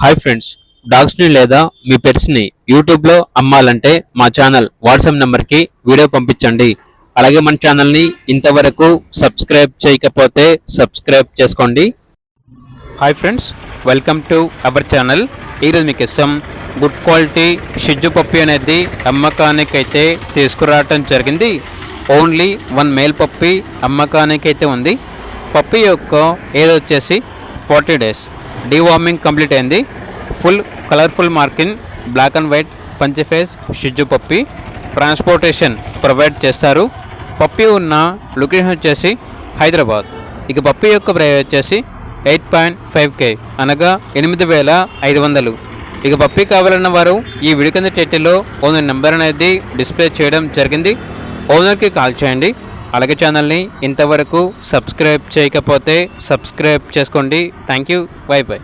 Hi friends, డాగ్స్ని లేదా మీ పెట్స్ని యూట్యూబ్లో అమ్మాలంటే మా ఛానల్ వాట్సాప్ నెంబర్కి వీడియో పంపించండి. అలాగే మన ఛానల్ని ఇంతవరకు సబ్స్క్రైబ్ చేయకపోతే సబ్స్క్రైబ్ చేసుకోండి. Hi friends, welcome to our channel. ఈరోజు మీకు ఇష్టం గుడ్ క్వాలిటీ షిజ్జు పప్పి అనేది అమ్మకానికి అయితే తీసుకురావటం జరిగింది. ఓన్లీ 1 మేల్ పప్పి అమ్మకానికి అయితే ఉంది. పప్పి యొక్క ఏజ్ వచ్చేసి 40 days. డీవార్మింగ్ కంప్లీట్ అయింది. Full colourful marking, black and white పంచి ఫేస్ షిజ్జు పప్పి. ట్రాన్స్పోర్టేషన్ ప్రొవైడ్ చేస్తారు. పప్పి ఉన్న లొకేషన్ వచ్చేసి హైదరాబాద్. ఇక పప్పి యొక్క ప్రైస్ వచ్చేసి 8.5K, అనగా 8,500. ఇక పప్పి కావాలన్న వారు ఈ వీడియో కింద టైటిల్లో ఓనర్ నెంబర్ అనేది డిస్ప్లే చేయడం జరిగింది. ఓనర్కి కాల్ చేయండి. అలాగే ఛానల్ని ఇంతవరకు సబ్స్క్రైబ్ చేయకపోతే సబ్స్క్రైబ్ చేసుకోండి. Thank you. By by.